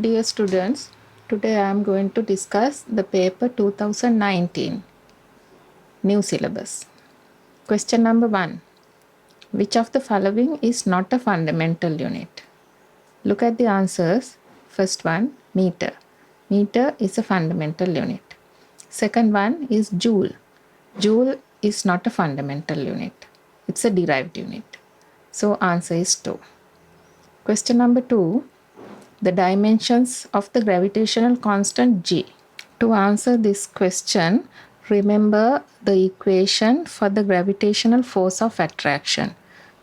Dear students, today I am going to discuss the paper 2019 new syllabus. Question number 1. Which of the following is not a fundamental unit? Look at the answers. First one, meter. Meter is a fundamental unit. Second one is joule. Joule is not a fundamental unit. It's a derived unit. So answer is 2. Question number 2. The dimensions of the gravitational constant G. To answer this question, remember the equation for the gravitational force of attraction.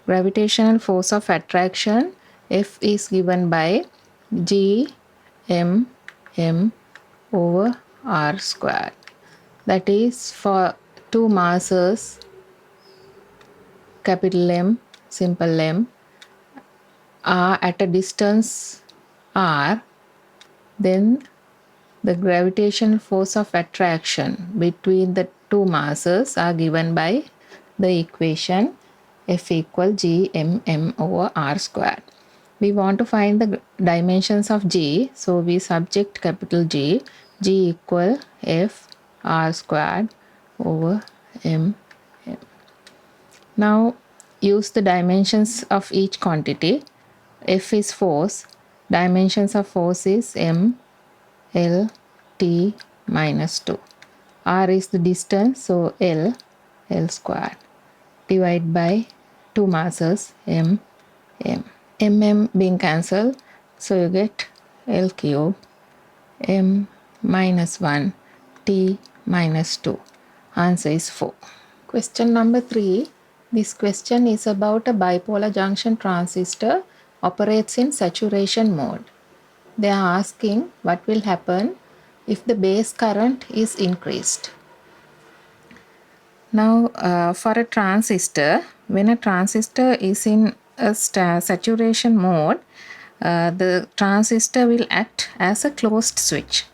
Gravitational force of attraction F is given by G m m over r squared. That is for two masses, capital M, simple M, are at a distance r, then the gravitational force of attraction between the two masses are given by the equation F equal G m m over r squared. We want to find the dimensions of G, so we subject capital G, G equal F r squared over m m. Now use the dimensions of each quantity. F is force, dimensions of force is m L T minus 2. R is the distance, so L squared. Divide by 2 masses, M. Being cancelled, so you get L cube, M minus 1, T minus 2. Answer is 4. Question number 3. This question is about a bipolar junction transistor operates in saturation mode. They are asking what will happen if the base current is increased. Now, for a transistor, when a transistor is in a saturation mode, the transistor will act as a closed switch.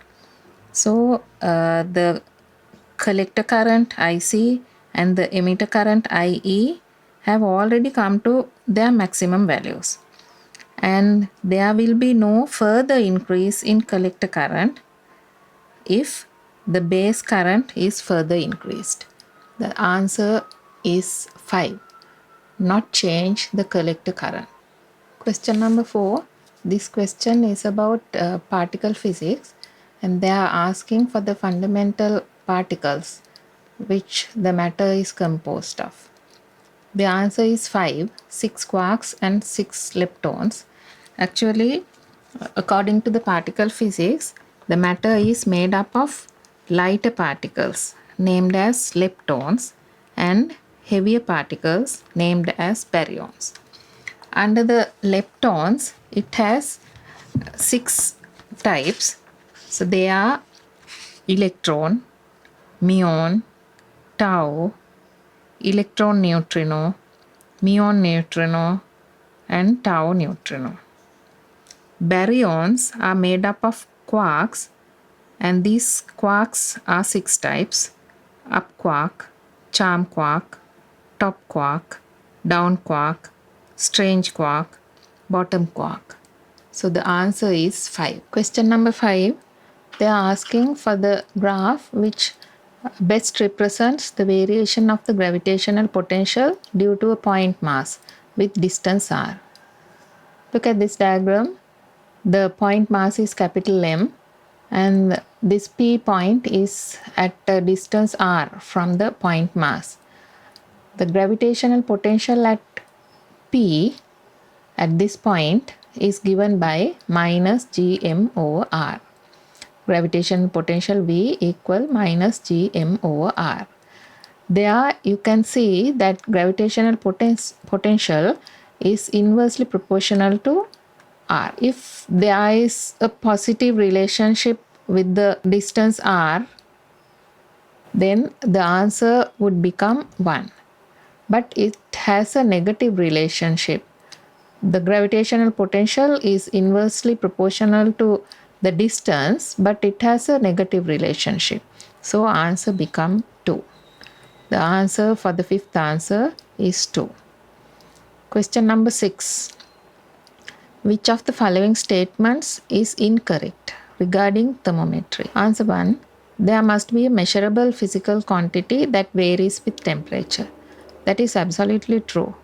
So, the collector current IC and the emitter current IE have already come to their maximum values. And there will be no further increase in collector current if the base current is further increased. The answer is 5. Not change the collector current. Question number 4. This question is about particle physics, and they are asking for the fundamental particles which the matter is composed of. The answer is 5, 6 quarks and 6 leptons. Actually, according to the particle physics, the matter is made up of lighter particles named as leptons and heavier particles named as baryons. Under the leptons, it has 6 types. So they are electron, muon, tau, electron neutrino, muon neutrino, and tau neutrino. Baryons are made up of quarks, and these quarks are 6 types: up quark, charm quark, top quark, down quark, strange quark, bottom quark. So the answer is 5. Question number 5. They are asking for the graph which best represents the variation of the gravitational potential due to a point mass with distance r. Look at this diagram. The point mass is capital M, and this P point is at a distance r from the point mass. The gravitational potential at P at this point is given by minus Gm over r. Gravitational potential V equal minus Gm over r. There you can see that gravitational potential is inversely proportional to r. If there is a positive relationship with the distance r, then the answer would become 1. But it has a negative relationship. The gravitational potential is inversely proportional to the distance, but it has a negative relationship. So answer become 2. The answer for the fifth answer is 2. Question number 6. Which of the following statements is incorrect regarding thermometry? Answer 1. There must be a measurable physical quantity that varies with temperature. That is absolutely true.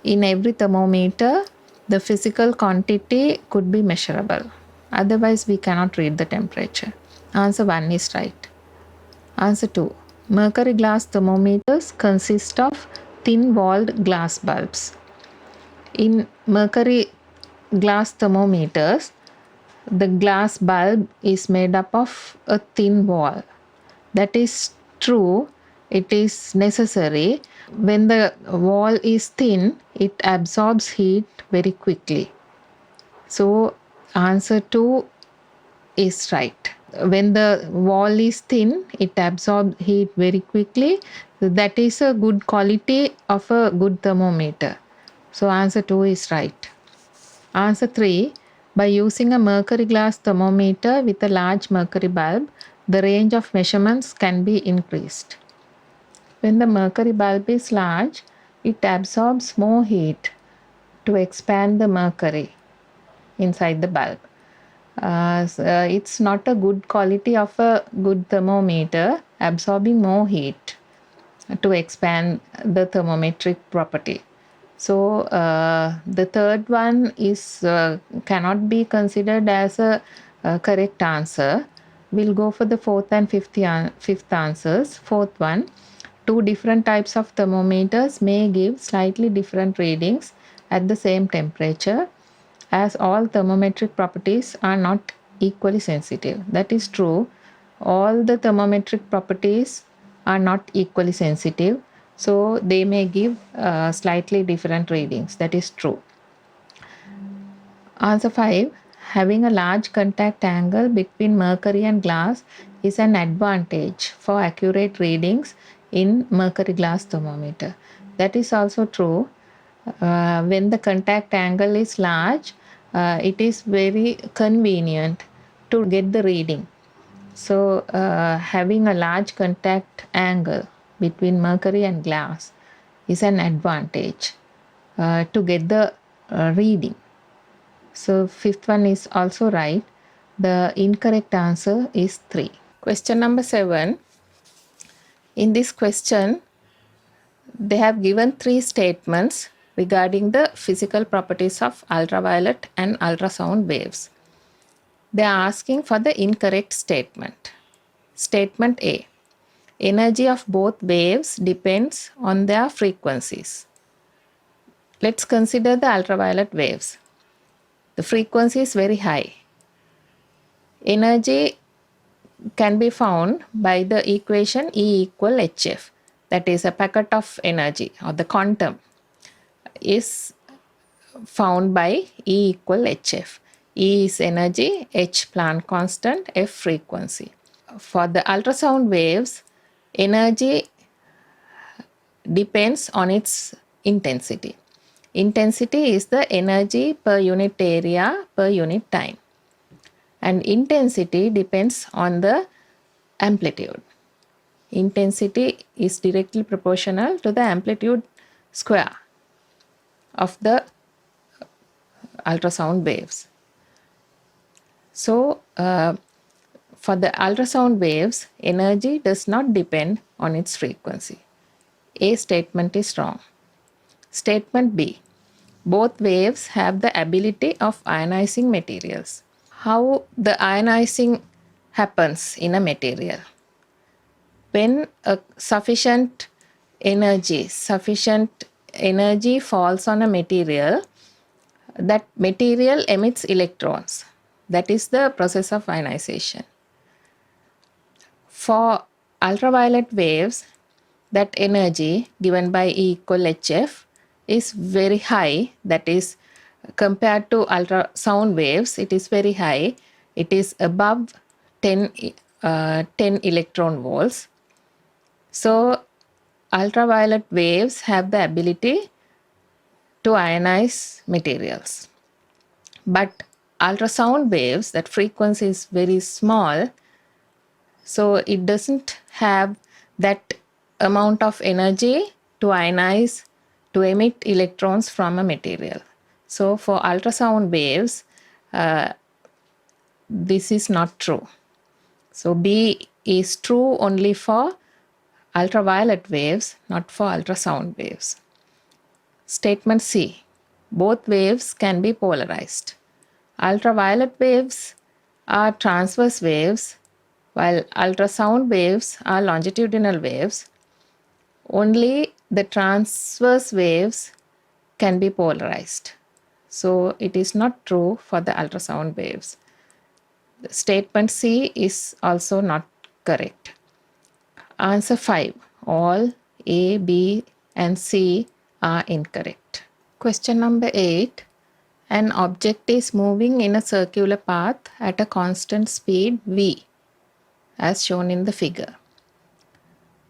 In every thermometer, the physical quantity could be measurable. Otherwise, we cannot read the temperature. Answer 1 is right. Answer 2. Mercury glass thermometers consist of thin-walled glass bulbs. In mercury glass thermometers, the glass bulb is made up of a thin wall. That is true. It is necessary. When the wall is thin, it absorbs heat very quickly. So, answer 2 is right. When the wall is thin, it absorbs heat very quickly. That is a good quality of a good thermometer. So, answer 2 is right. Answer 3. By using a mercury glass thermometer with a large mercury bulb, the range of measurements can be increased. When the mercury bulb is large, it absorbs more heat to expand the mercury inside the bulb. It's not a good quality of a good thermometer absorbing more heat to expand the thermometric property. So the third one is cannot be considered as a correct answer. We'll go for the fourth and fifth answers. Fourth one, two different types of thermometers may give slightly different readings at the same temperature, as all thermometric properties are not equally sensitive. That is true. All the thermometric properties are not equally sensitive, so they may give slightly different readings. That is true. Answer 5. Having a large contact angle between mercury and glass is an advantage for accurate readings in mercury glass thermometer. That is also true. When the contact angle is large, it is very convenient to get the reading. So, having a large contact angle between mercury and glass is an advantage to get the reading. So, fifth one is also right. The incorrect answer is 3. Question number 7. In this question, they have given 3 statements regarding the physical properties of ultraviolet and ultrasound waves. They are asking for the incorrect statement. Statement A. Energy of both waves depends on their frequencies. Let's consider the ultraviolet waves. The frequency is very high. Energy can be found by the equation E equal hf. That is a packet of energy, or the quantum is found by E equal hf. E is energy, h Planck constant, f frequency. For the ultrasound waves, energy depends on its intensity. Intensity is the energy per unit area per unit time. And intensity depends on the amplitude. Intensity is directly proportional to the amplitude square of the ultrasound waves. So, for the ultrasound waves, energy does not depend on its frequency. A statement is wrong. Statement B. Both waves have the ability of ionizing materials. How the ionizing happens in a material? When a sufficient energy falls on a material, that material emits electrons. That is the process of ionization. For ultraviolet waves, that energy given by E equal hf is very high. That is, compared to ultrasound waves, it is very high. It is above 10 electron volts. So, ultraviolet waves have the ability to ionize materials. But ultrasound waves, that frequency is very small, so it doesn't have that amount of energy to ionize, to emit electrons from a material. So for ultrasound waves, this is not true. So B is true only for ultraviolet waves, not for ultrasound waves. Statement C. Both waves can be polarized. Ultraviolet waves are transverse waves, while ultrasound waves are longitudinal waves. Only the transverse waves can be polarized. So it is not true for the ultrasound waves. Statement C is also not correct. Answer 5. All A, B, and C are incorrect. Question number 8. An object is moving in a circular path at a constant speed v, as shown in the figure.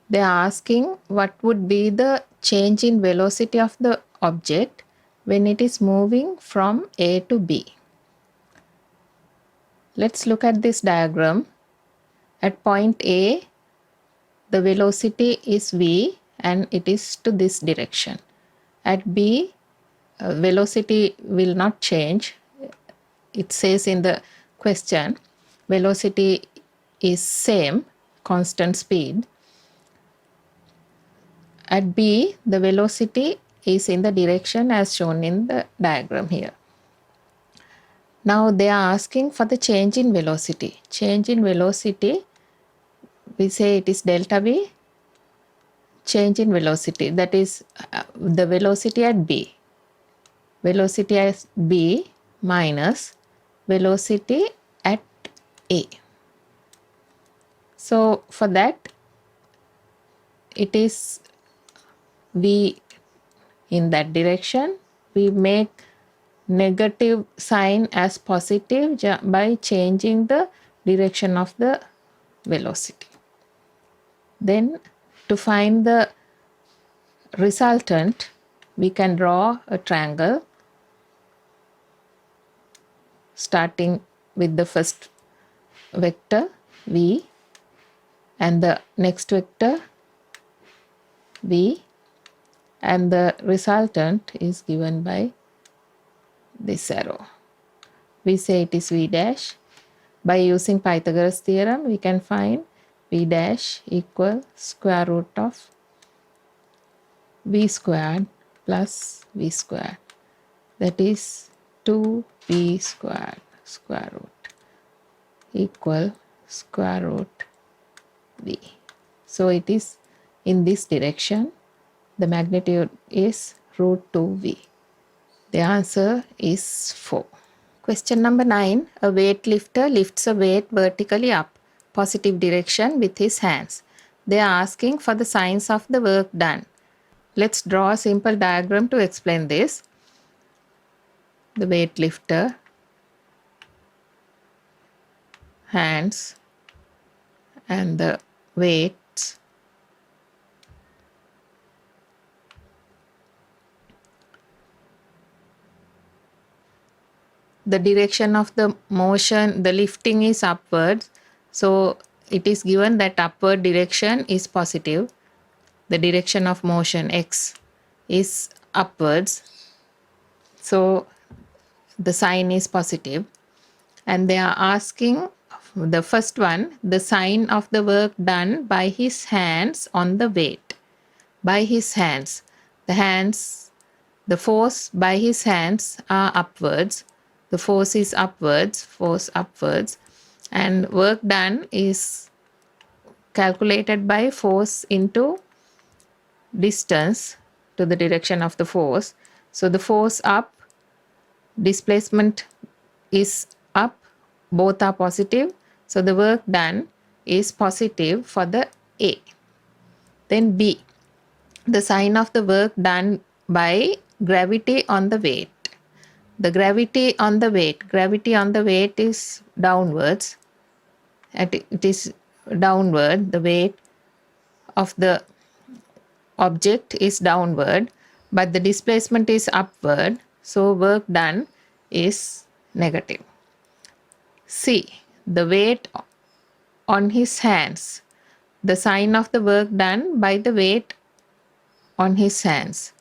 They are asking what would be the change in velocity of the object when it is moving from A to B. Let's look at this diagram. At point A, the velocity is v and it is to this direction. At B, velocity will not change. It says in the question, velocity is same, constant speed. At B, the velocity is in the direction as shown in the diagram here. Now they are asking for the change in velocity. Change in velocity, we say it is delta V. Change in velocity, that is the velocity at B. Velocity at B minus velocity at A. So for that, it is V in that direction. We make negative sign as positive by changing the direction of the velocity. Then to find the resultant, we can draw a triangle starting with the first vector v and the next vector v, and the resultant is given by this arrow. We say it is v dash. By using Pythagoras theorem, we can find v dash equal square root of v squared plus v squared, that is 2v squared square root equal square root v. So it is in this direction. The magnitude is root 2v. The answer is 4. Question number 9. A weightlifter lifts a weight vertically up, positive direction, with his hands. They are asking for the signs of the work done. Let's draw a simple diagram to explain this. The weightlifter, hands, and the weights. The direction of the motion, the lifting is upwards. So it is given that upward direction is positive. The direction of motion x is upwards. So the sign is positive. And they are asking the first one, the sign of the work done by his hands on the weight. By his hands. The force by his hands are upwards. The force is upwards, and work done is calculated by force into distance to the direction of the force. So the force up, displacement is up, both are positive. So the work done is positive for the A. Then B, the sign of the work done by gravity on the weight. The gravity on the weight is downwards. It is downward. The weight of the object is downward, but the displacement is upward. So work done is negative. C, the weight on his hands. The sign of the work done by the weight on his hands.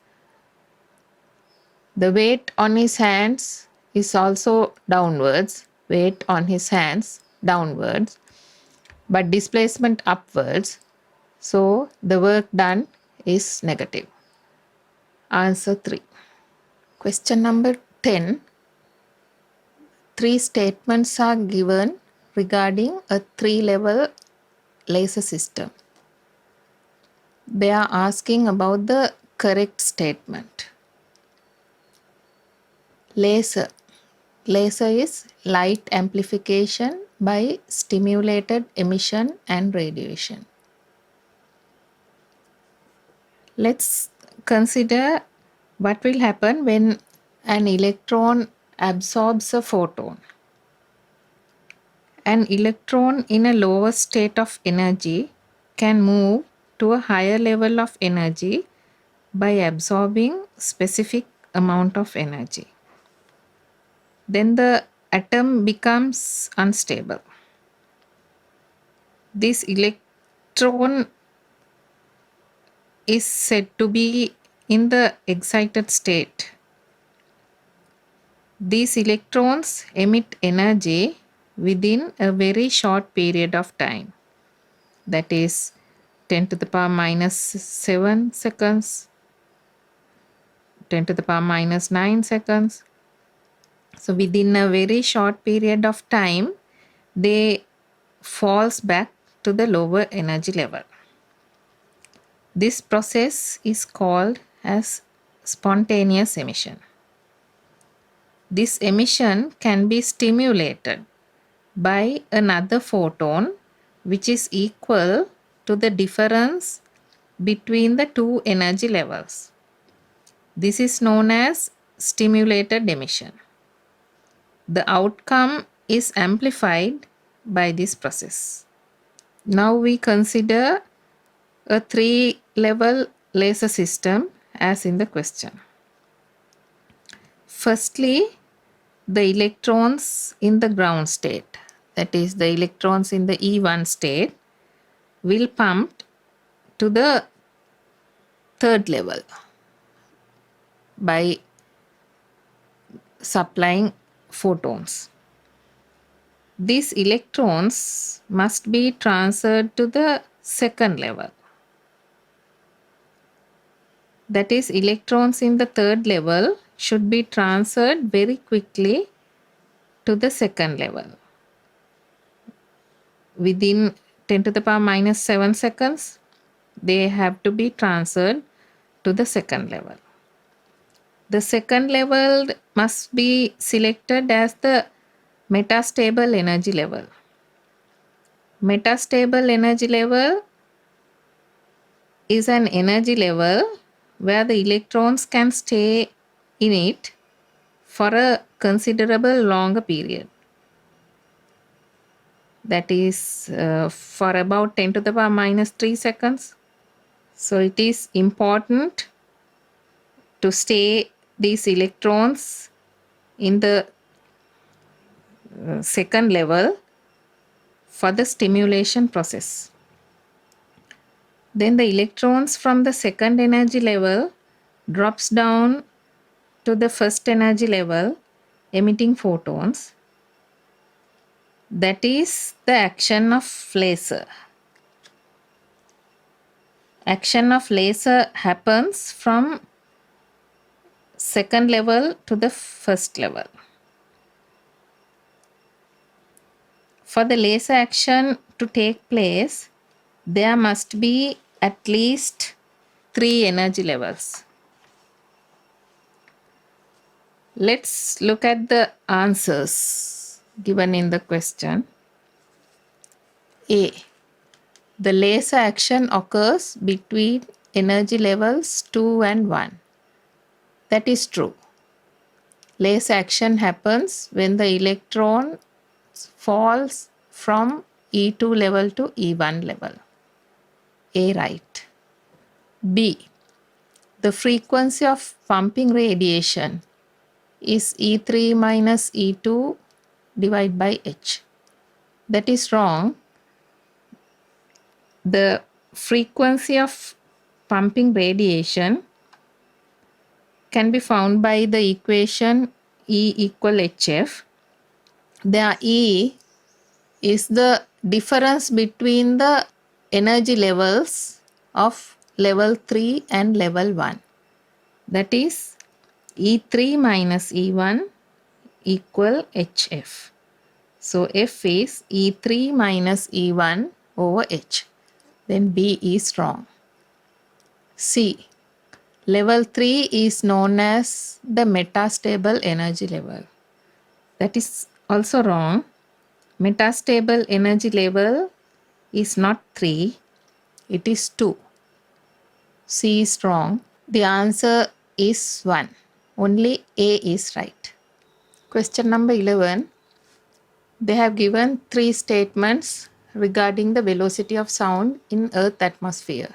The weight on his hands is also downwards, weight on his hands downwards, but displacement upwards. So the work done is negative. Answer 3. Question number 10. 3 statements are given regarding a 3-level laser system. They are asking about the correct statement. Laser. Laser is light amplification by stimulated emission and radiation. Let's consider what will happen when an electron absorbs a photon. An electron in a lower state of energy can move to a higher level of energy by absorbing specific amount of energy. Then the atom becomes unstable. This electron is said to be in the excited state. These electrons emit energy within a very short period of time, that is 10 to the power minus 7 seconds, 10 to the power minus 9 seconds. So within a very short period of time, they falls back to the lower energy level. This process is called as spontaneous emission. This emission can be stimulated by another photon which is equal to the difference between the two energy levels. This is known as stimulated emission. The outcome is amplified by this process. Now we consider a 3-level laser system as in the question. Firstly, the electrons in the ground state, that is the electrons in the E1 state, will pump to the 3rd level by supplying photons. These electrons must be transferred to the 2nd level. That is, electrons in the 3rd level should be transferred very quickly to the 2nd level. Within 10 to the power minus 7 seconds, they have to be transferred to the 2nd level. The 2nd level must be selected as the metastable energy level. Metastable energy level is an energy level where the electrons can stay in it for a considerable longer period. That is for about 10 to the power minus 3 seconds. So it is important to stay these electrons in the 2nd level for the stimulation process. Then the electrons from the 2nd energy level drops down to the 1st energy level, emitting photons. That is the action of laser. Action of laser happens from 2nd level to the 1st level. For the laser action to take place, there must be at least 3 energy levels. Let's look at the answers given in the question. A. The laser action occurs between energy levels 2 and 1. That is true. Laser action happens when the electron falls from E2 level to E1 level. A, right. B. The frequency of pumping radiation is E3 minus E2 divided by H. That is wrong. The frequency of pumping radiation can be found by the equation E equal HF. There E is the difference between the energy levels of level 3 and level 1. That is E3 minus E1 equal HF. So F is E3 minus E1 over H. Then B is wrong. C. Level 3 is known as the metastable energy level. That is also wrong. Metastable energy level is not 3, it is 2. C is wrong. The answer is 1. Only A is right. Question number 11. They have given 3 statements regarding the velocity of sound in Earth atmosphere.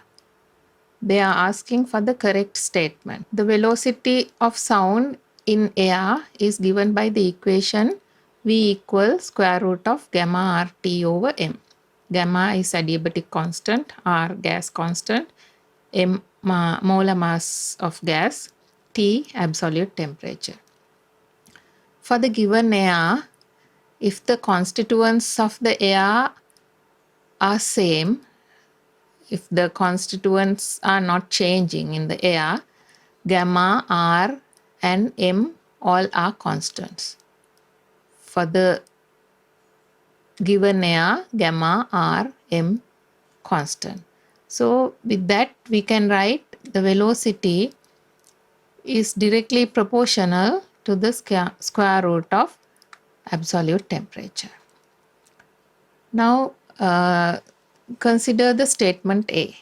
They are asking for the correct statement. The velocity of sound in air is given by the equation V equals square root of gamma RT over M. Gamma is adiabatic constant, R gas constant, M molar mass of gas, T absolute temperature. For the given air, if the constituents of the air are same, if the constituents are not changing in the air, gamma, R and M all are constants. For the given air, gamma, R, M constant. So with that we can write the velocity is directly proportional to the square root of absolute temperature. Now consider the statement A.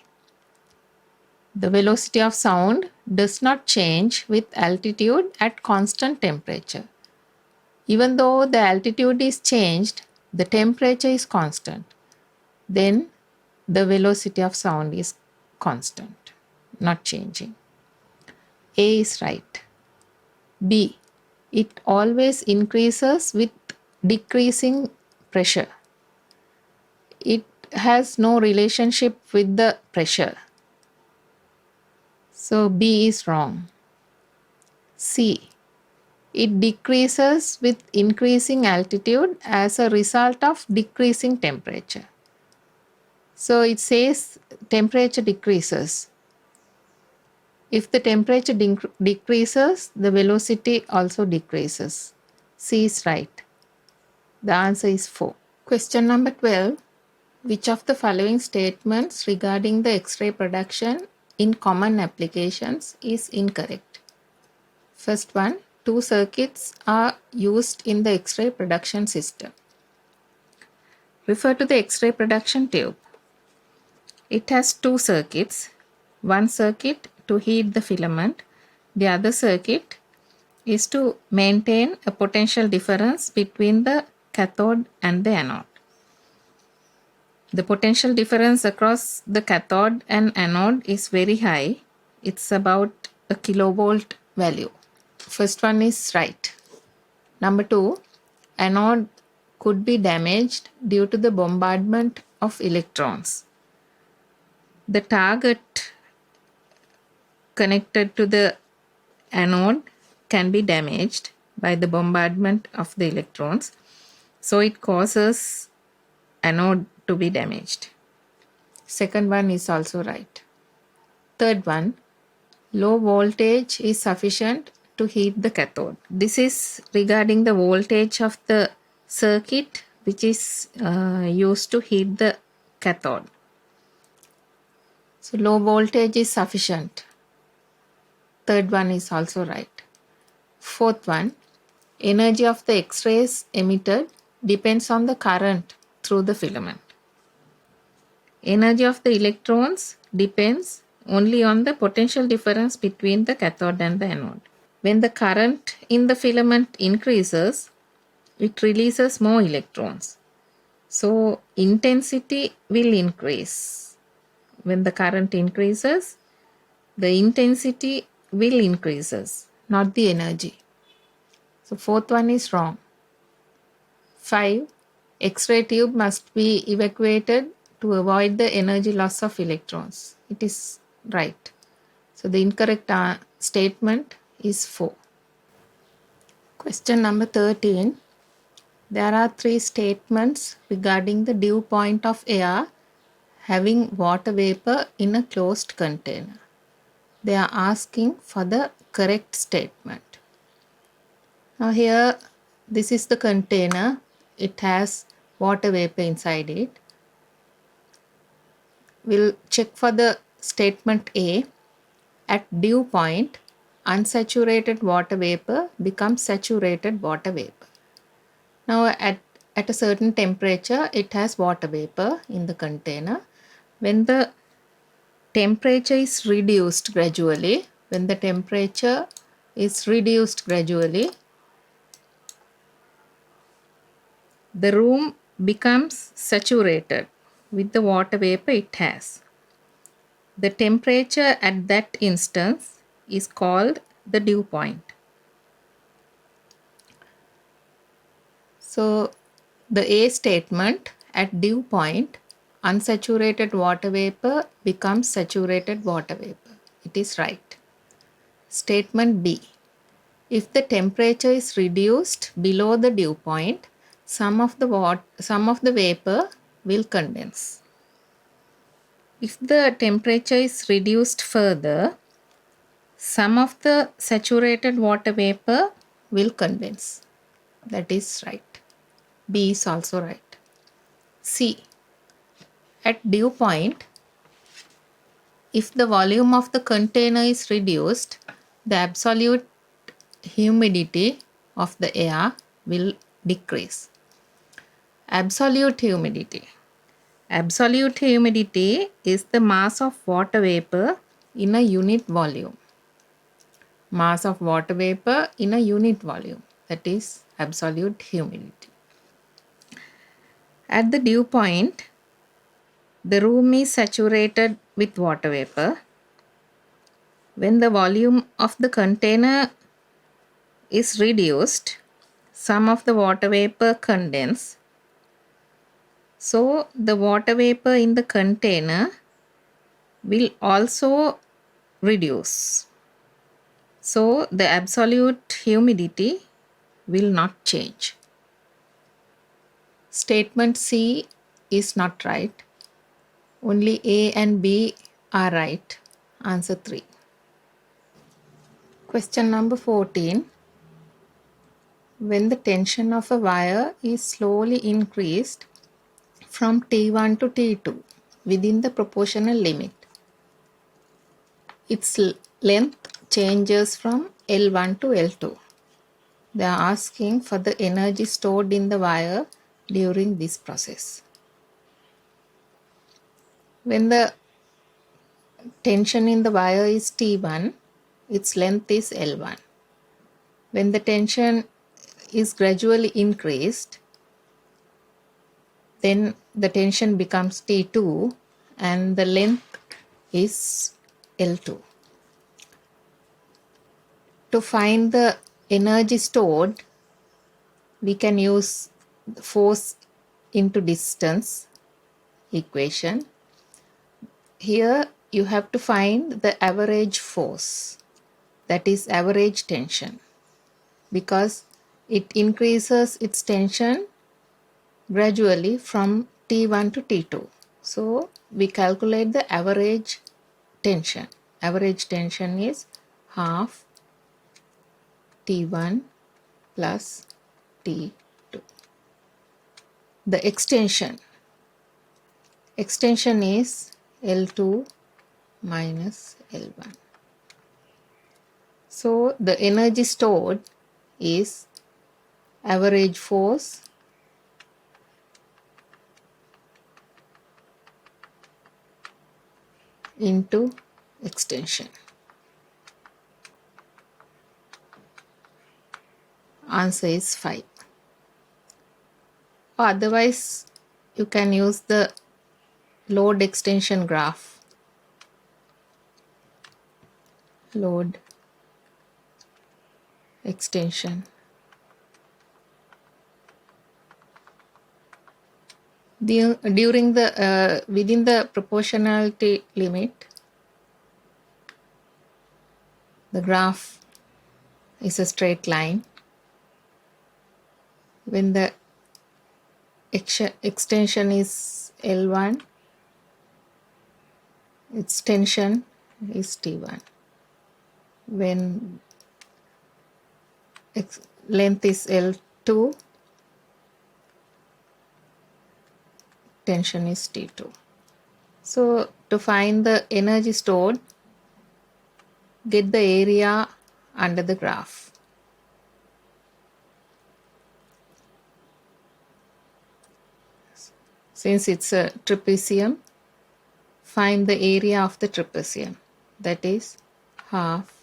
The velocity of sound does not change with altitude at constant temperature. Even though the altitude is changed, the temperature is constant. Then the velocity of sound is constant, not changing. A is right. B. It always increases with decreasing pressure. It has no relationship with the pressure. So B is wrong. C. It decreases with increasing altitude as a result of decreasing temperature. So it says temperature decreases. If the temperature decreases, the velocity also decreases. C is right. The answer is 4. Question number 12. Which of the following statements regarding the X-ray production in common applications is incorrect? First one, 2 circuits are used in the X-ray production system. Refer to the X-ray production tube. It has 2 circuits. One circuit to heat the filament. The other circuit is to maintain a potential difference between the cathode and the anode. The potential difference across the cathode and anode is very high. It's about a kilovolt value. First one is right. Number 2, anode could be damaged due to the bombardment of electrons. The target connected to the anode can be damaged by the bombardment of the electrons. So it causes anode to be damaged. Second one is also right. Third one, low voltage is sufficient to heat the cathode. This is regarding the voltage of the circuit which is used to heat the cathode. So low voltage is sufficient. Third one is also right. Fourth one, energy of the X-rays emitted depends on the current through the filament. Energy of the electrons depends only on the potential difference between the cathode and the anode. When the current in the filament increases, it releases more electrons. So intensity will increase. When the current increases, the intensity will increases, not the energy. So fourth one is wrong. 5. X-ray tube must be evacuated to avoid the energy loss of electrons. It is right. So the incorrect statement is 4. Question number 13. There are 3 statements regarding the dew point of air having water vapor in a closed container. They are asking for the correct statement. Now here, this is the container. It has water vapor inside it. We'll check for the statement A. At dew point, unsaturated water vapor becomes saturated water vapor. Now at a certain temperature, it has water vapor in the container. When the temperature is reduced gradually, the room becomes saturated with the water vapor it has. The temperature at that instance is called the dew point. So the A statement, at dew point, unsaturated water vapor becomes saturated water vapor. It is right. Statement B. If the temperature is reduced below the dew point, some of the vapor will condense. If the temperature is reduced further, some of the saturated water vapor will condense. That is right. B is also right. C. At dew point, if the volume of the container is reduced, the absolute humidity of the air will decrease. Absolute humidity. Absolute humidity is the mass of water vapor in a unit volume. Mass of water vapor in a unit volume. That is absolute humidity. At the dew point, the room is saturated with water vapor. When the volume of the container is reduced, some of the water vapor condense. So the water vapor in the container will also reduce. So the absolute humidity will not change. Statement C is not right. Only A and B are right. Answer 3. Question number 14. When the tension of a wire is slowly increased from T1 to T2 within the proportional limit, its length changes from L1 to L2. They are asking for the energy stored in the wire during this process. When the tension in the wire is T1, its length is L1. When the tension is gradually increased, then the tension becomes T2 and the length is L2. To find the energy stored, we can use force into distance equation. Here you have to find the average force, that is average tension, because it increases its tension gradually from T1 to T2. So we calculate the average tension. Average tension is half T1 plus T2. The extension is L2 minus L1. So the energy stored is average force into extension. Answer is 5. Or otherwise, you can use the load extension graph. Load extension. During the within the proportionality limit, the graph is a straight line. When the extension is L1, its tension is T1. When length is L2, tension is T2. So to find the energy stored, get the area under the graph. Since it's a trapezium, find the area of the trapezium. That is half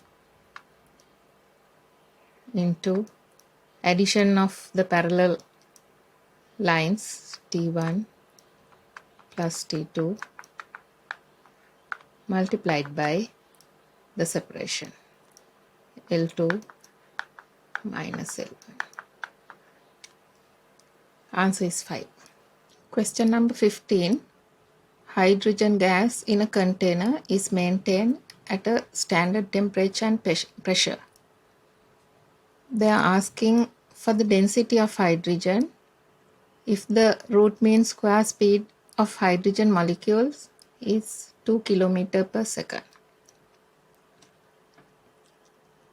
into addition of the parallel lines T1 plus T2 multiplied by the separation L2 minus L1. Answer is 5. Question number 15. Hydrogen gas in a container is maintained at a standard temperature and pressure. They are asking for the density of hydrogen if the root mean square speed of hydrogen molecules is 2 km per second.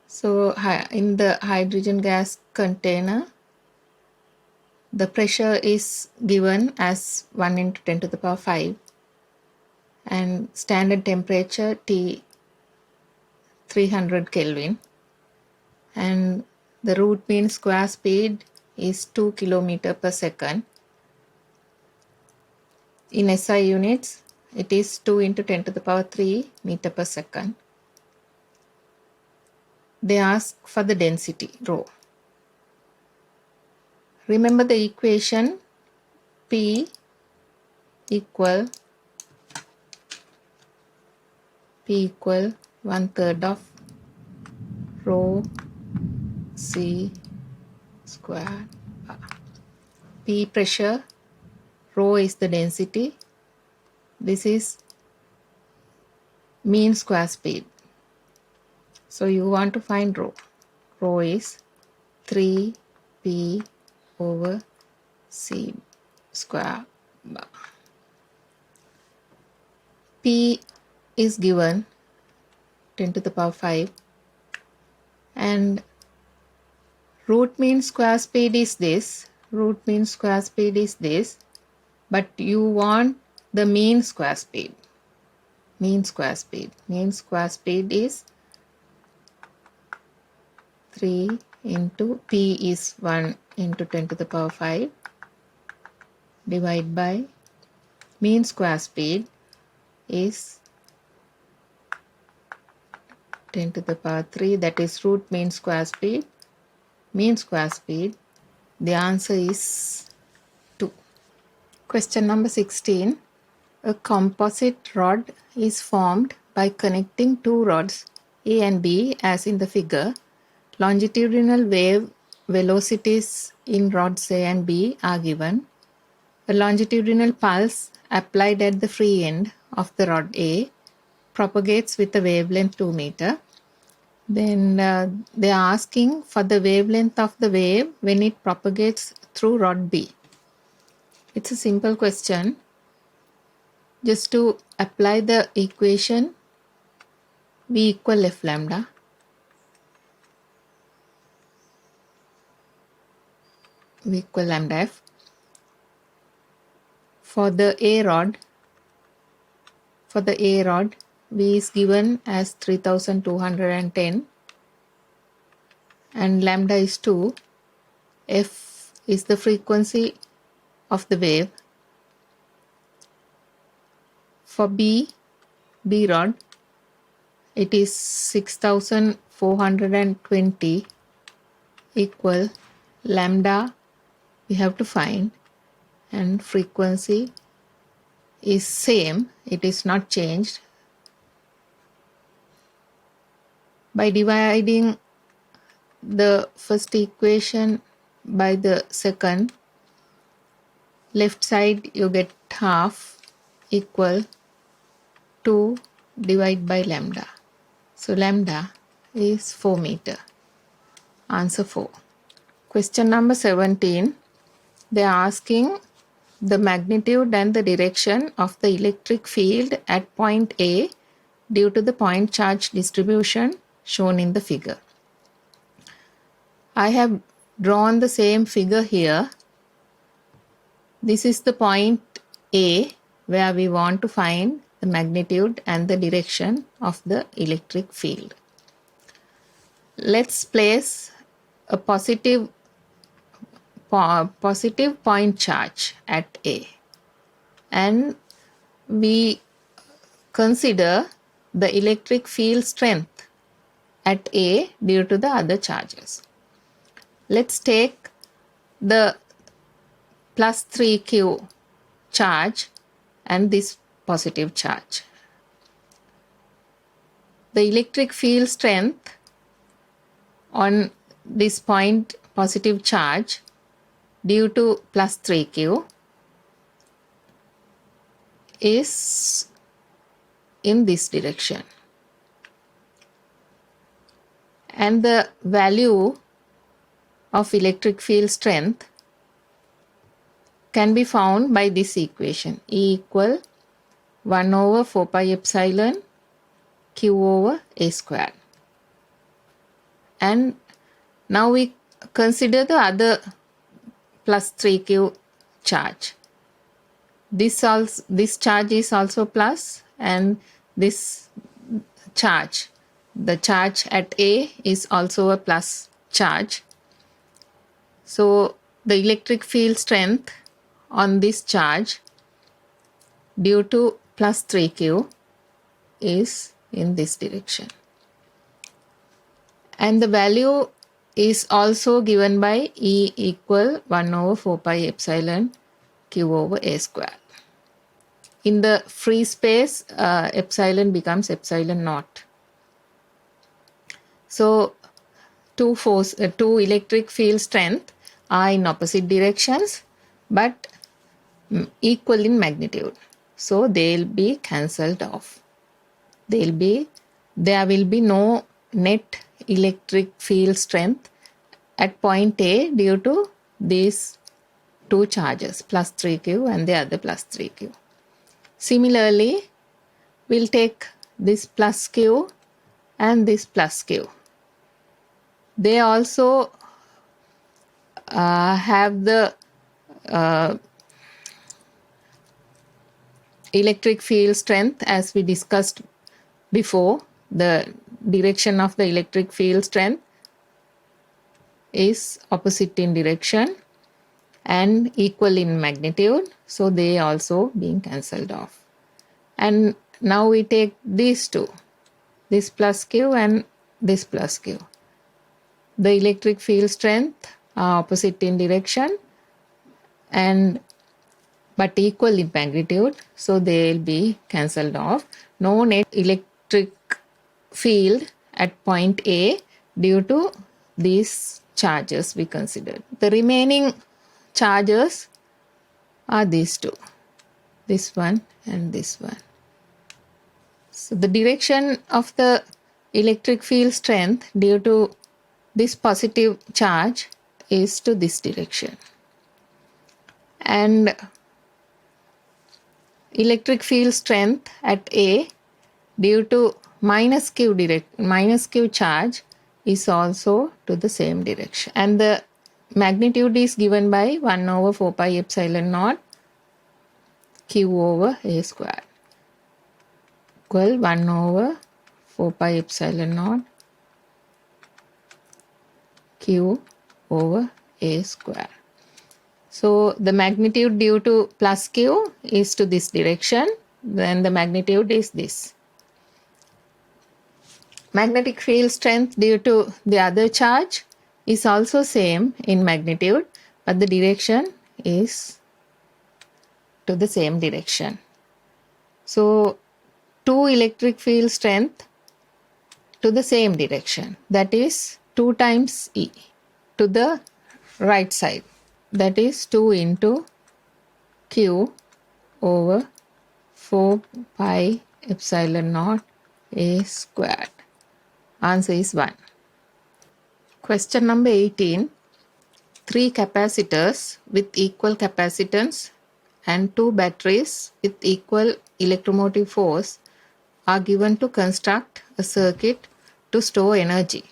So in the hydrogen gas container, the pressure is given as 1 into 10 to the power 5 and standard temperature T 300 Kelvin, and the root mean square speed is 2 km per second. In SI units, it is 2 into 10 to the power 3 meter per second. They ask for the density, rho. Remember the equation P equal 1/3 of rho C squared R. P pressure, rho is the density. This is mean square speed. So you want to find rho. Rho is 3P over C square bar. P is given 10 to the power 5 and root mean square speed is this. Root mean square speed is this, but you want the mean square speed. Mean square speed is 3 into P is 1 into 10 to the power 5 divided by mean square speed is 10 to the power 3, that is root mean square speed. Mean square speed, the answer is 2. Question number 16. A composite rod is formed by connecting two rods A and B as in the figure. Longitudinal wave velocities in rods A and B are given. A longitudinal pulse applied at the free end of the rod A propagates with a wavelength 2 meter. Then they are asking for the wavelength of the wave when it propagates through rod B. It's a simple question. Just to apply the equation V equal F lambda. V equal lambda F. For the A rod, V is given as 3210 and lambda is 2. F is the frequency of the wave. For B rod, it is 6420 equal lambda we have to find, and frequency is same, it is not changed. By dividing the first equation by the second, left side you get half equal 2 divided by lambda. So lambda is 4 meter. Answer 4. Question number 17. They are asking the magnitude and the direction of the electric field at point A due to the point charge distribution shown in the figure. I have drawn the same figure here. This is the point A where we want to find the magnitude and the direction of the electric field. Let's place a positive point charge at A, and we consider the electric field strength at A due to the other charges. Let's take the plus 3q charge and this positive charge. The electric field strength on this point positive charge due to plus 3q is in this direction, and the value of electric field strength can be found by this equation: E equal 1 over 4 pi epsilon q over a square. And now we consider the other plus 3q charge. This charge is also plus, and this charge, the charge at A, is also a plus charge. So the electric field strength on this charge due to plus 3q is in this direction. And the value is also given by E equal 1 over 4 pi epsilon q over a square. In the free space, epsilon becomes epsilon naught. So two electric field strength are in opposite directions but equal in magnitude. So they will be cancelled off. There will be no net electric field strength at point A due to these two charges, plus 3q and the other plus 3q. Similarly, we'll take this plus q and this plus q. They also have the electric field strength as we discussed before. The direction of the electric field strength is opposite in direction and equal in magnitude, so they also being cancelled off. And now we take these two, this plus q and this plus q. The electric field strength are opposite in direction but equal in magnitude, so they will be cancelled off. No net electric field at point A due to these charges we considered. The remaining charges are these two, this one and this one. So the direction of the electric field strength due to this positive charge is to this direction, and electric field strength at A due to minus q charge is also to the same direction, and the magnitude is given by 1 over 4 pi epsilon naught q over a square equal 1 over 4 pi epsilon naught q over a square. So the magnitude due to plus q is to this direction, then the magnitude is this. Magnetic field strength due to the other charge is also same in magnitude, but the direction is to the same direction. So two electric field strength to the same direction, that is 2 times E to the right side, that is 2 into q over 4 pi epsilon naught a squared. Answer is 1. Question number 18. Three capacitors with equal capacitance and two batteries with equal electromotive force are given to construct a circuit to store energy.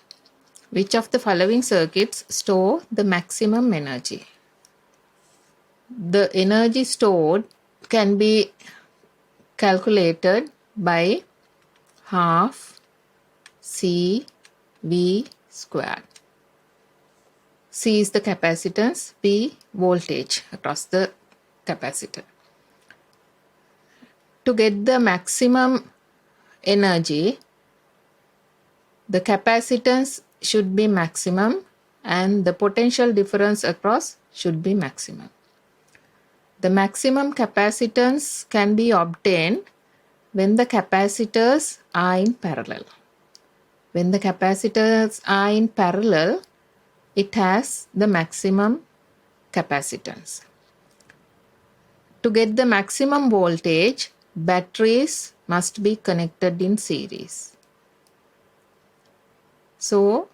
Which of the following circuits store the maximum energy? The energy stored can be calculated by half C V squared. C is the capacitance, V voltage across the capacitor. To get the maximum energy, the capacitance should be maximum and the potential difference across should be maximum. The maximum capacitance can be obtained when the capacitors are in parallel. When the capacitors are in parallel, it has the maximum capacitance. To get the maximum voltage, batteries must be connected in series. So,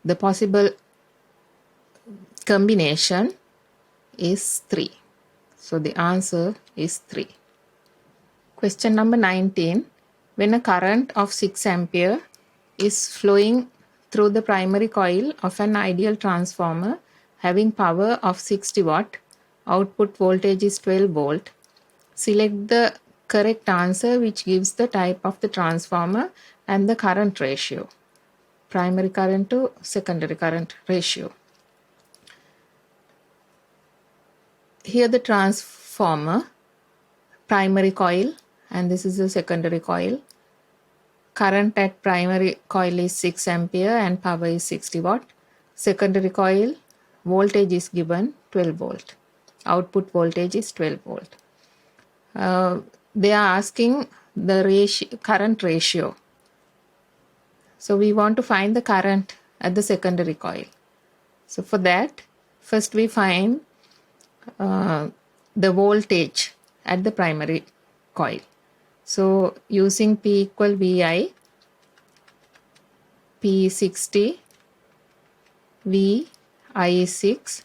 the possible combination is 3. So, the answer is 3. Question number 19. When a current of 6 ampere is flowing through the primary coil of an ideal transformer having power of 60 watt, output voltage is 12 volt. Select the correct answer which gives the type of the transformer and the current ratio. Primary current to secondary current ratio. Here the transformer, primary coil, and this is the secondary coil. Current at primary coil is 6 ampere and power is 60 watt. Secondary coil, voltage is given 12 volt. Output voltage is 12 volt. They are asking the current ratio. So we want to find the current at the secondary coil. So for that, first we find the voltage at the primary coil. So using P equal VI, P is 60, V, I is 6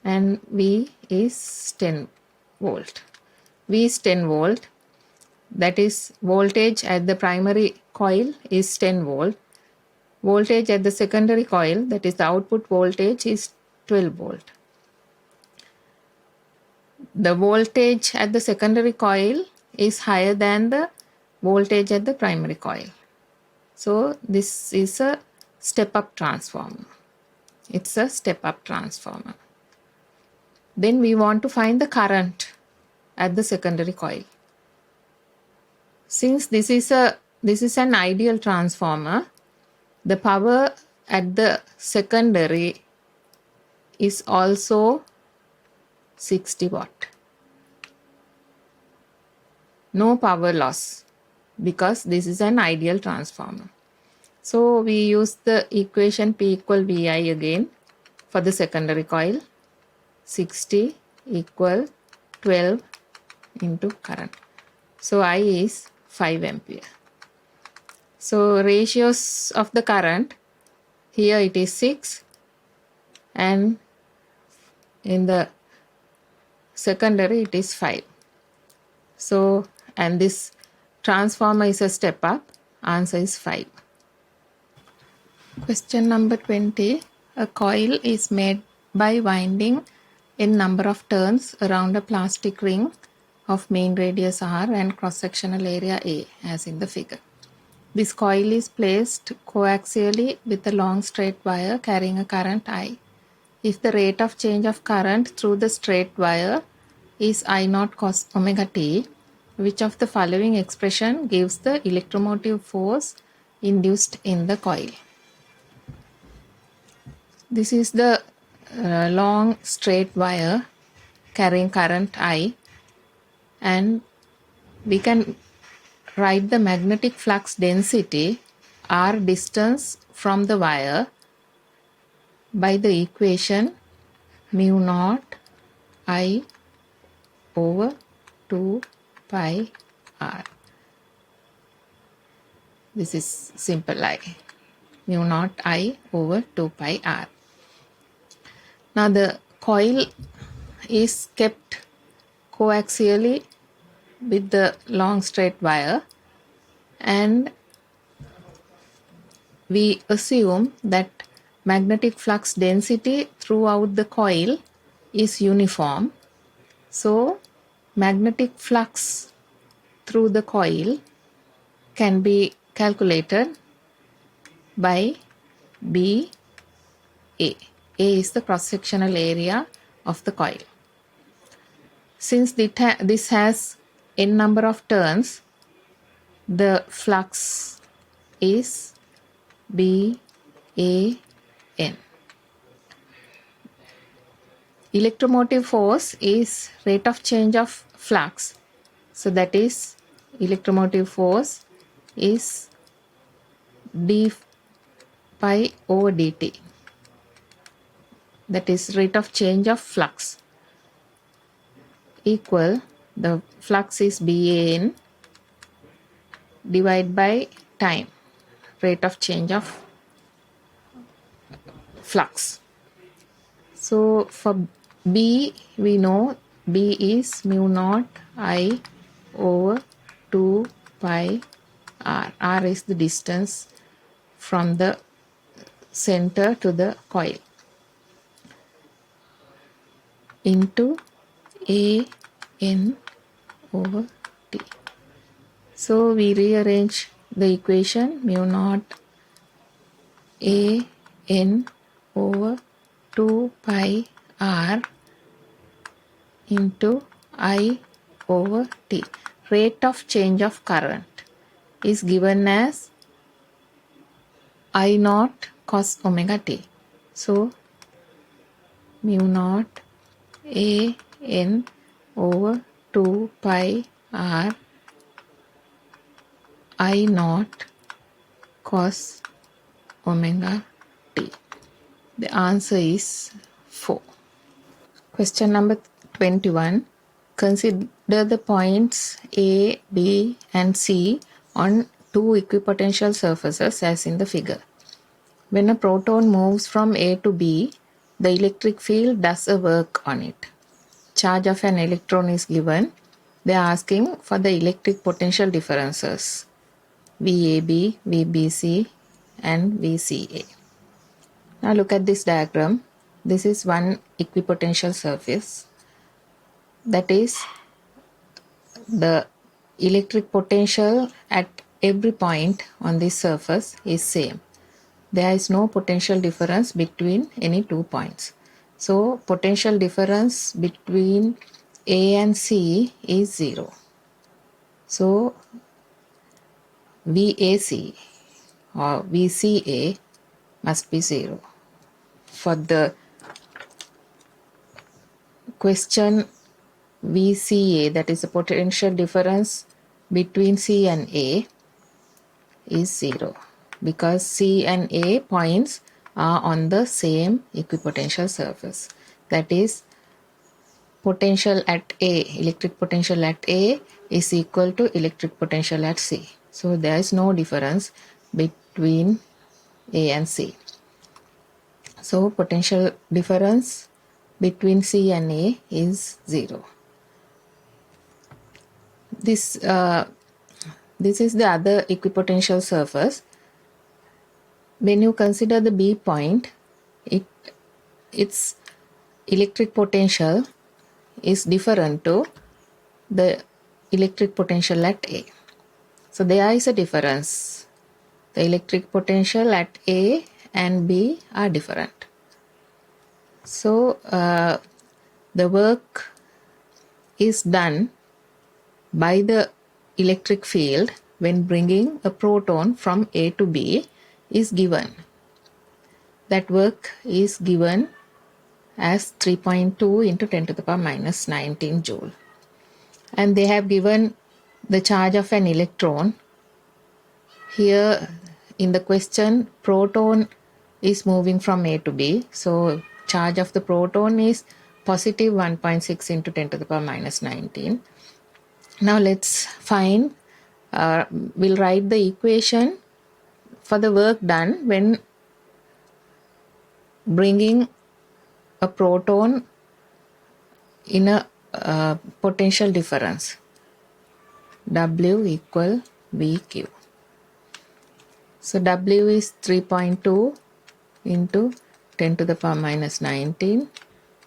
and V is 10 volt. V is 10 volt, that is voltage at the primary coil is 10 volt. Voltage at the secondary coil, that is the output voltage, is 12 volt. The voltage at the secondary coil is higher than the voltage at the primary coil. So this is a step-up transformer. It's a step-up transformer. Then we want to find the current at the secondary coil. Since this is an ideal transformer, the power at the secondary is also 60 watt. No power loss because this is an ideal transformer. So we use the equation P equal VI again for the secondary coil. 60 equal 12 into current. So I is 5 ampere. So ratios of the current, here it is 6 and in the secondary it is 5. So, and this transformer is a step up, answer is 5. Question number 20. A coil is made by winding n number of turns around a plastic ring of main radius R and cross-sectional area A as in the figure. This coil is placed coaxially with a long straight wire carrying a current I. If the rate of change of current through the straight wire is I naught cos omega t, which of the following expression gives the electromotive force induced in the coil? This is the long straight wire carrying current I, and we can write the magnetic flux density R distance from the wire by the equation mu naught I over 2 pi R. This is simple I. mu naught I over 2 pi r. Now the coil is kept coaxially with the long straight wire, and we assume that magnetic flux density throughout the coil is uniform. So magnetic flux through the coil can be calculated by BA. A is the cross-sectional area of the coil. Since this has n number of turns, the flux is BAN. Electromotive force is rate of change of flux. So that is electromotive force is d pi over dt. That is rate of change of flux equal, the flux is BAN divided by time, rate of change of flux. So for B, we know B is mu naught I over 2 pi r. R is the distance from the center to the coil, into AN over T. So we rearrange the equation, mu naught AN over 2 pi r into I over T. Rate of change of current is given as I naught cos omega t. So mu naught AN over 2 pi r I naught cos omega t. The answer is 4. Question number 21. Consider the points A, B and C on two equipotential surfaces as in the figure. When a proton moves from A to B, the electric field does a work on it. Charge of an electron is given. They are asking for the electric potential differences, VAB, VBC and VCA. Now look at this diagram. This is one equipotential surface. That is, the electric potential at every point on this surface is same. There is no potential difference between any 2 points. So potential difference between A and C is 0. So VAC or VCA must be 0. For the question VCA, that is the potential difference between C and A, is 0, because C and A points are on the same equipotential surface. That is, potential at A, electric potential at A is equal to electric potential at C. So there is no difference between A and C. So potential difference between C and A is 0. This is the other equipotential surface. When you consider the B point, its electric potential is different to the electric potential at A. So there is a difference. The electric potential at A and B are different. So the work is done by the electric field when bringing a proton from A to B is given. That work is given as 3.2 into 10 to the power minus 19 joule. And they have given the charge of an electron. Here in the question, proton is moving from A to B. So charge of the proton is positive 1.6 into 10 to the power minus 19. Now let's find, we'll write the equation for the work done when bringing a proton in a potential difference, W equal VQ. So W is 3.2 into 10 to the power minus 19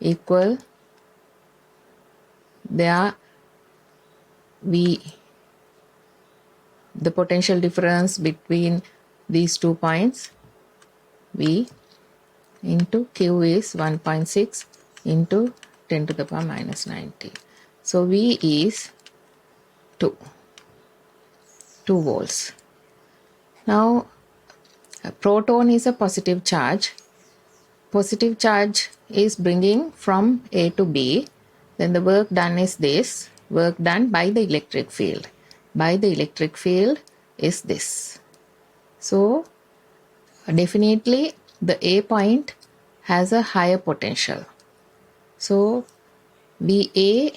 equal, there V, the potential difference between these 2 points, V, into Q is 1.6 into 10 to the power minus 19. So V is 2 volts. Now a proton is a positive charge. Positive charge is bringing from A to B. Then the work done is this, work done by the electric field. By the electric field is this. So definitely the A point has a higher potential. So VA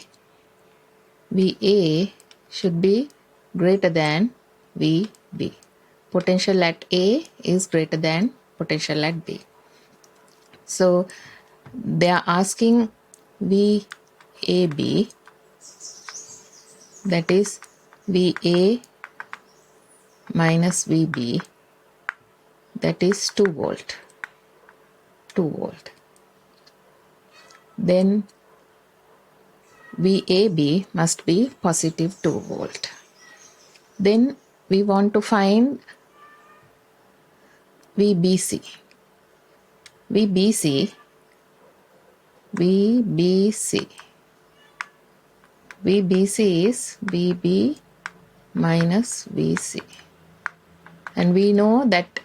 should be greater than VB. Potential at A is greater than potential at B. So they are asking VAB, that is VA minus VB, that is 2 volt. 2 volt. Then VAB must be positive 2 volt. Then we want to find VBC. VBC is VB minus VC. And we know that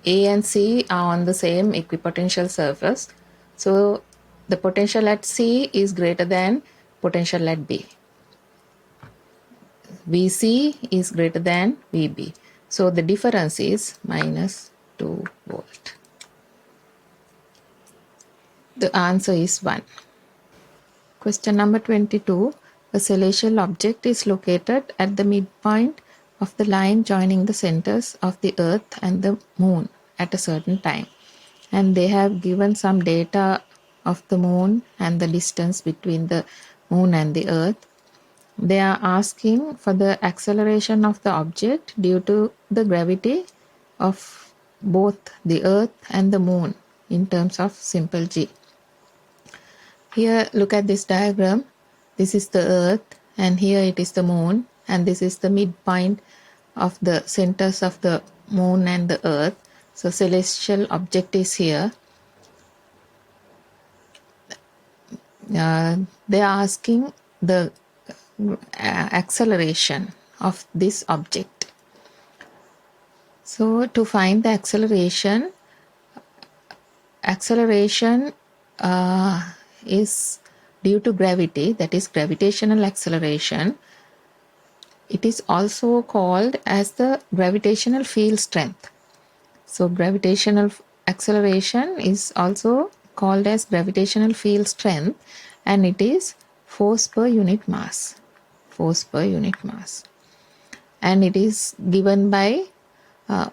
A and C are on the same equipotential surface. So the potential at C is greater than potential at B. VC is greater than VB. So the difference is minus 2 volt. The answer is 1. Question number 22. A celestial object is located at the midpoint of the line joining the centers of the Earth and the Moon at a certain time. And they have given some data of the Moon and the distance between the Moon and the Earth. They are asking for the acceleration of the object due to the gravity of both the Earth and the Moon in terms of simple g. Here, look at this diagram. This is the Earth and here it is the Moon, and this is the midpoint of the centers of the Moon and the Earth. So celestial object is here. They are asking the acceleration of this object. So to find the acceleration is due to gravity, that is gravitational acceleration. It is also called as the gravitational field strength. So gravitational acceleration is also called as gravitational field strength, and it is force per unit mass. Force per unit mass. And it is given by now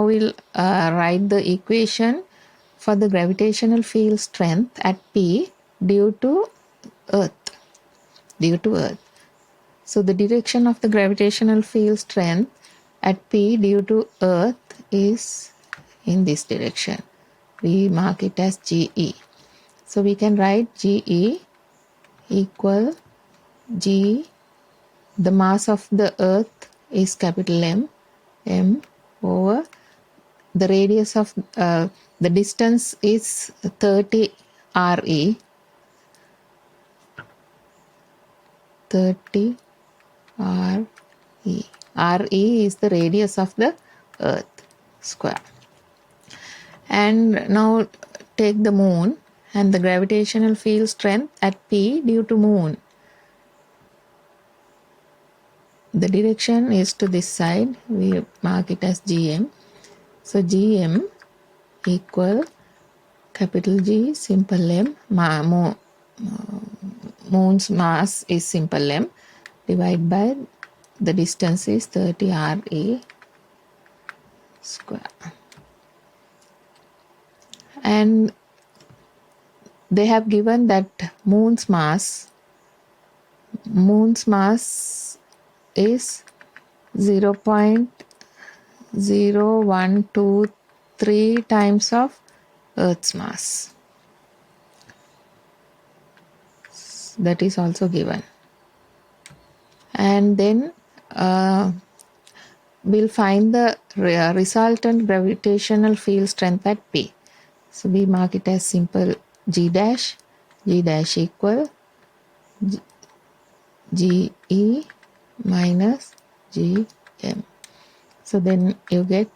we'll write the equation for the gravitational field strength at P due to Earth. So the direction of the gravitational field strength at P due to Earth is in this direction. We mark it as GE. So we can write GE equal G, the mass of the Earth is capital M over the radius of the distance is 30 RE. 30 RE. RE is the radius of the Earth square. And now take the Moon and the gravitational field strength at P due to Moon. The direction is to this side. We mark it as GM. So GM equal capital G simple M. Moon's mass is simple M divided by the distance is 30 RE square. And they have given that moon's mass is 0.0123 times of Earth's mass. That is also given. And then we'll find the resultant gravitational field strength at P. So we mark it as simple G dash equal G.E minus G.M. So then you get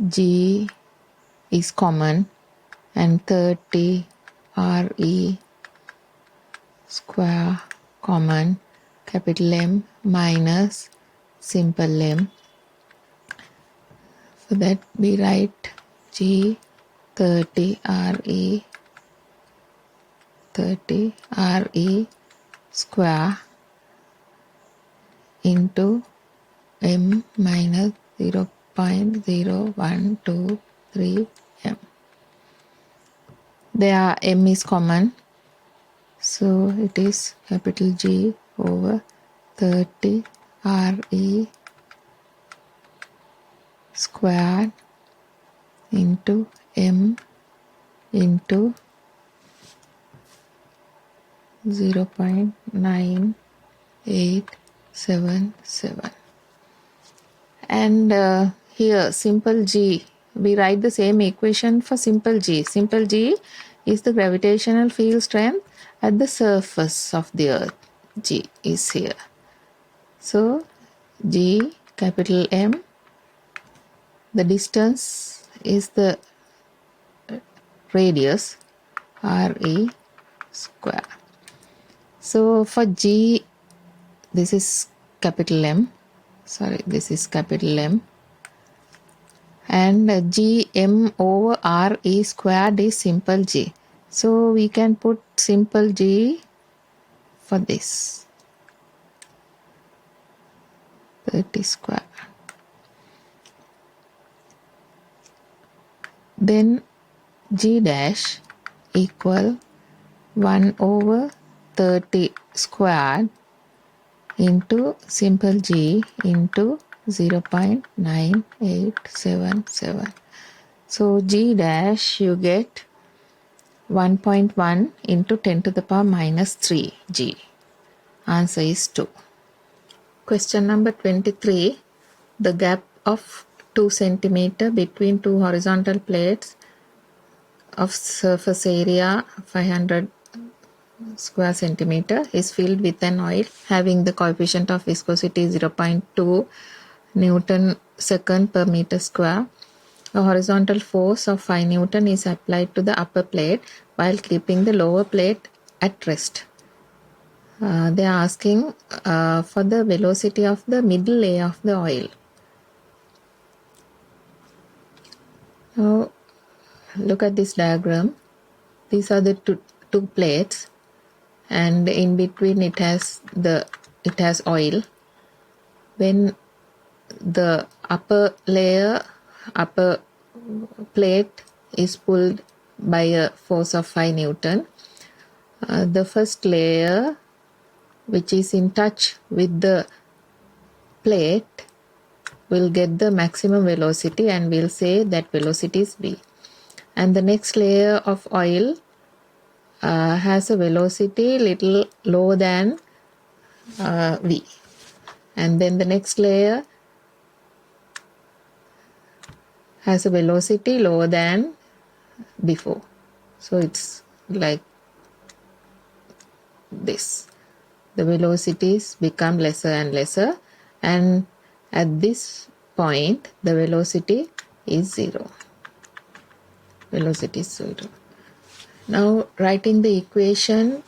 G is common and 30 RE square common, capital M minus simple m. For that we write G 30 RE square into m minus 0.0123 m. There m is common, so it is capital G over 30 RE squared into m into 0.9877. And here simple G, we write the same equation for simple G. Simple G is the gravitational field strength at the surface of the earth. G is here. So G capital M, the distance is the radius RE square. So for G, this is capital M, this is capital M, and Gm over RE squared is simple G. So we can put simple G for this 30 square. Then G dash equal 1 over 30 squared into simple G into 0.9877. So G dash you get 1.1 into 10 to the power minus 3 G. Answer is 2. Question number 23. The gap of 2 cm between two horizontal plates of surface area 500 square centimeter is filled with an oil having the coefficient of viscosity 0.2 Newton second per meter square. A horizontal force of 5 Newton is applied to the upper plate while keeping the lower plate at rest. They are asking for the velocity of the middle layer of the oil. Now look at this diagram. These are the two plates, and in between it has oil. When the upper plate is pulled by a force of 5 Newton, the first layer which is in touch with the plate will get the maximum velocity, and we'll say that velocity is v. And the next layer of oil has a velocity little lower than v, and then the next layer has a velocity lower than before. So it's like this. The velocities become lesser and lesser, and at this point the velocity is 0. Velocity is 0. Now writing the equation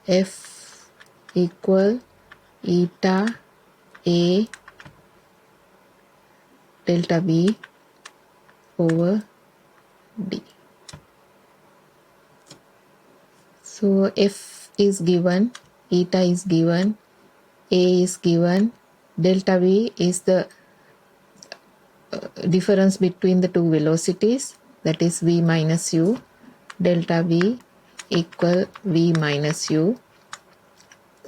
F equal eta A delta V over D. So F is given, eta is given, A is given, delta V is the difference between the two velocities, that is V minus U, delta V equal V minus U,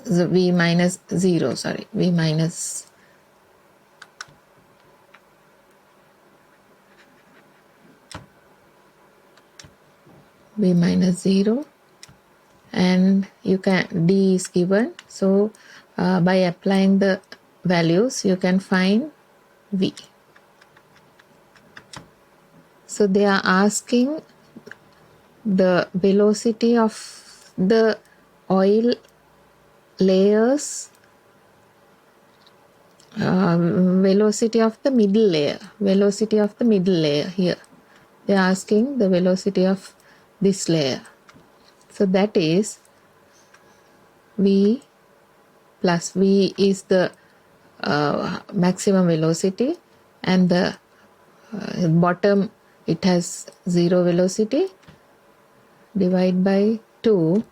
so V minus 0, sorry, V minus V minus 0, and you can, D is given, so by applying the values you can find V. So they are asking the velocity of the oil layers, velocity of the middle layer here. They are asking the velocity of this layer. So that is V plus V is the maximum velocity, and the bottom it has 0 velocity, divide by 2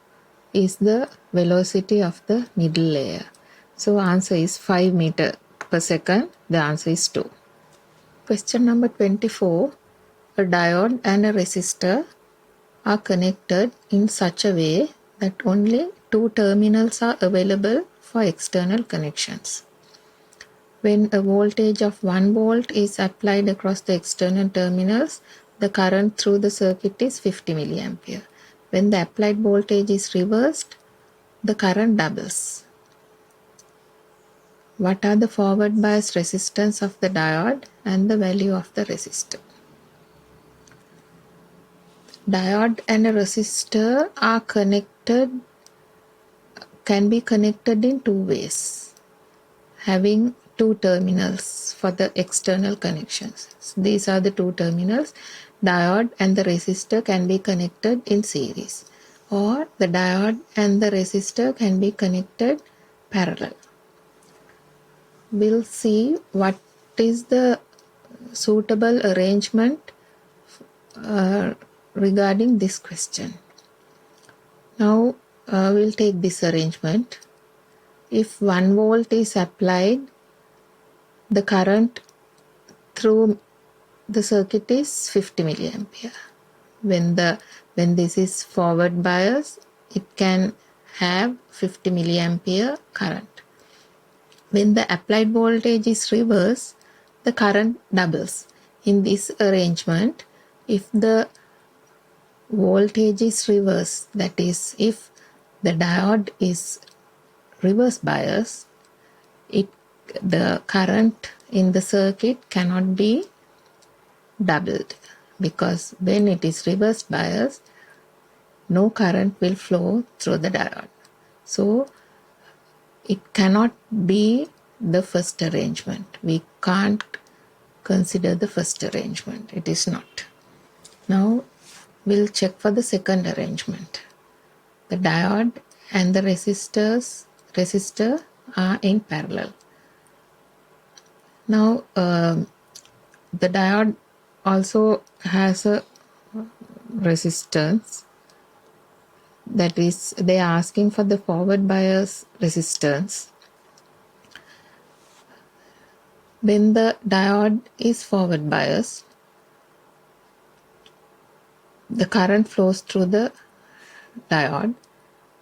is the velocity of the middle layer. So answer is 5 meter per second. The answer is 2. Question number 24. A diode and a resistor are connected in such a way that only 2 terminals are available for external connections. When a voltage of 1 volt is applied across the external terminals, the current through the circuit is 50 milliampere. When the applied voltage is reversed, the current doubles. What are the forward bias resistance of the diode and the value of the resistor? Diode and a resistor are connected, can be connected in 2 ways, having 2 terminals for the external connections. So these are the 2 terminals. Diode and the resistor can be connected in series, or the diode and the resistor can be connected parallel. We'll see what is the suitable arrangement regarding this question. Now we'll take this arrangement. If 1 volt is applied, the current through the circuit is 50 milliampere. When this is forward bias, it can have 50 milliampere current. When the applied voltage is reversed, the current doubles. In this arrangement, if the voltage is reversed, that is, if the diode is reverse bias, the current in the circuit cannot be doubled, because when it is reverse bias, no current will flow through the diode. So it cannot be the first arrangement. We can't consider the first arrangement. It is not. Now we'll check for the second arrangement. The diode and the resistor are in parallel. Now the diode also has a resistance, that is, they are asking for the forward bias resistance. When the diode is forward bias, the current flows through the diode,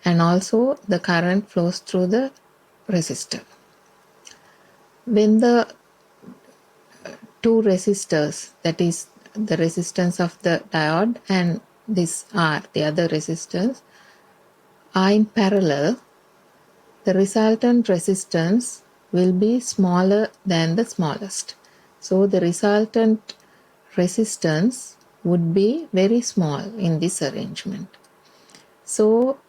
and also the current flows through the resistor. When the 2 resistors, that is the resistance of the diode and this R, the other resistance, are in parallel, the resultant resistance will be smaller than the smallest. So the resultant resistance would be very small in this arrangement. So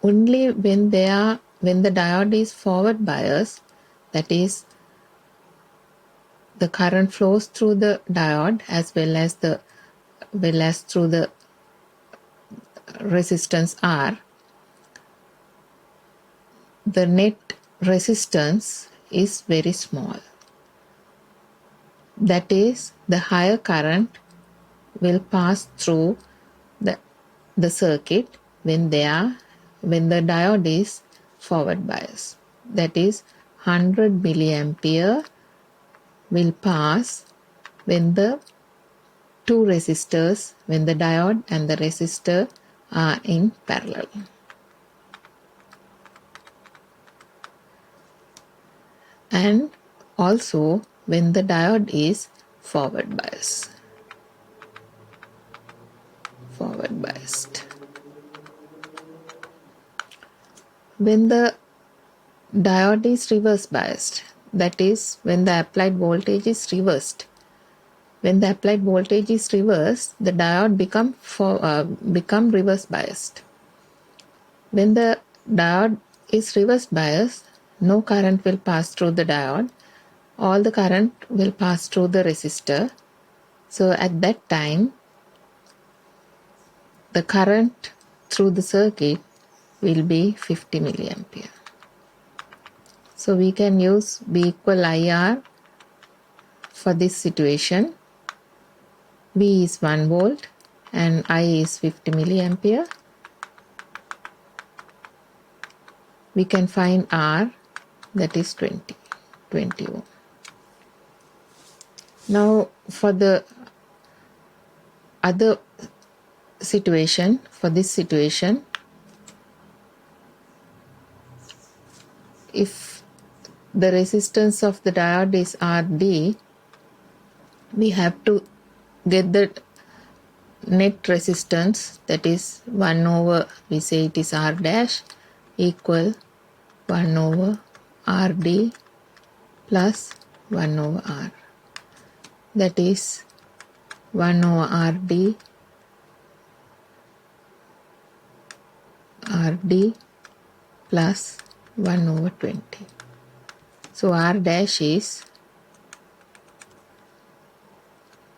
only when the diode is forward bias, that is, the current flows through the diode as well as through the resistance R, the net resistance is very small. That is, the higher current will pass through the circuit when the diode is forward bias. that is 100 milliampere will pass when the two resistors, when the diode and the resistor are in parallel. And also when the diode is forward biased. When the diode is reverse biased, that is when the applied voltage is reversed. When the applied voltage is reversed, the diode become reverse biased. When the diode is reverse biased, no current will pass through the diode. All the current will pass through the resistor. So at that time, the current through the circuit will be 50 milliampere. So we can use V equal IR for this situation. V is 1 volt and I is 50 milliampere. We can find R, that is 20 ohm. Now for the other situation, for this situation, if the resistance of the diode is RD, we have to get the net resistance, that is 1 over, we say it is R dash, equal 1 over RD plus 1 over R. That is 1 over RD plus 1 over 20. So R dash is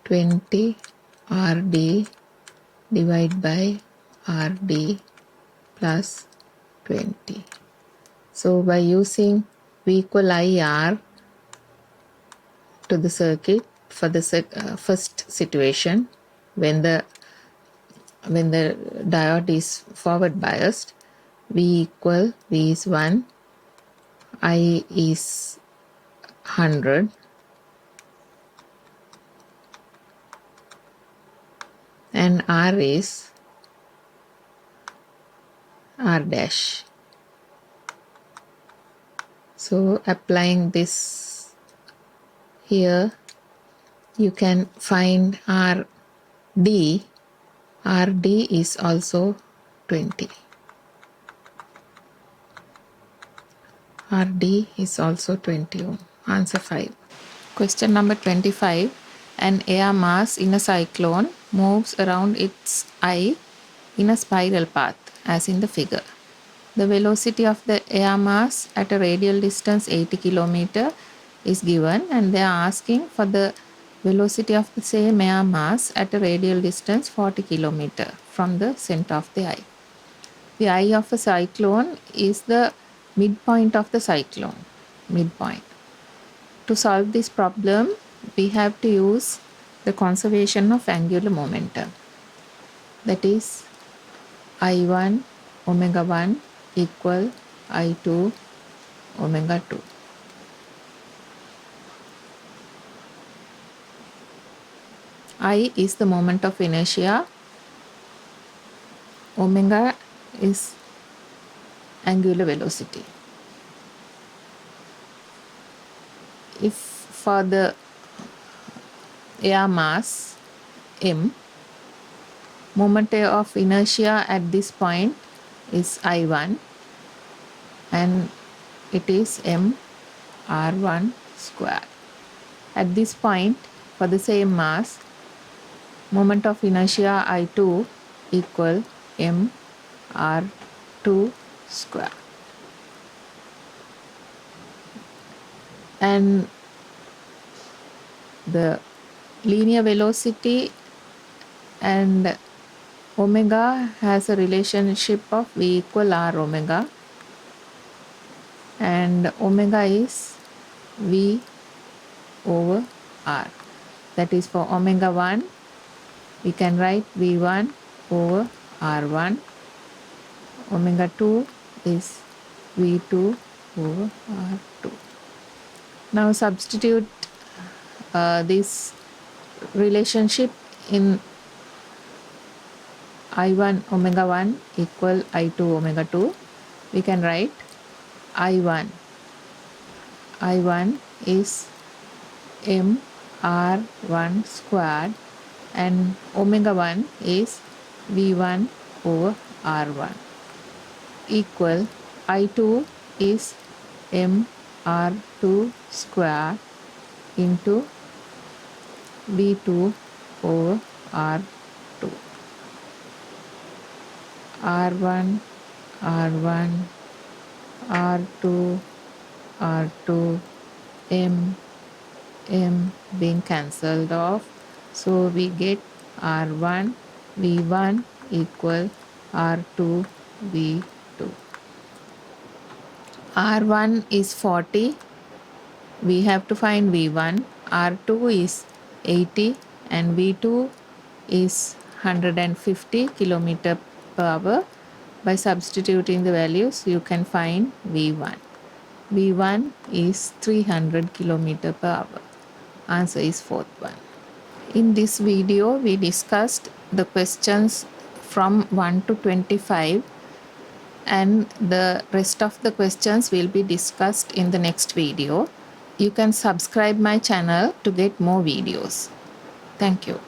20 RD divided by RD plus 20. So by using V equal IR to the circuit for the first situation, when the diode is forward biased, V is 1, I is 100, and R is R dash. So applying this here, you can find RD. RD is also 20. RD is also 20 ohm. Answer 5. Question number 25. An air mass in a cyclone moves around its eye in a spiral path, as in the figure. The velocity of the air mass at a radial distance 80 km is given, and they are asking for the velocity of the same air mass at a radial distance 40 km from the center of the eye. The eye of a cyclone is the midpoint of the cyclone. Midpoint. To solve this problem, we have to use the conservation of angular momentum. That is I1 omega 1 equal I2 omega 2. I is the moment of inertia. Omega is angular velocity. If for the air mass m, moment of inertia at this point is I1 and it is m r1 square. At this point, for the same mass, moment of inertia I2 equal m r2 square. And the linear velocity and omega has a relationship of V equal R omega, and omega is V over R. That is for omega 1, we can write V1 over R1. Omega 2 is V2 over R2. Now substitute this relationship in I1 omega 1 equal I2 omega 2. We can write I1 is m R1 squared and omega 1 is V1 over R1 equal I2 is m R2 square into V2 over R2. R1 R1 R2 R2 m being cancelled off, so we get R1 V1 equal R2 V2. R1 is 40, we have to find V1. R2 is 80 and V2 is 150 km per hour. By substituting the values, you can find V1. V1 is 300 km per hour. Answer is fourth one. In this video, we discussed the questions from 1 to 25, and the rest of the questions will be discussed in the next video. You can subscribe my channel to get more videos. Thank you.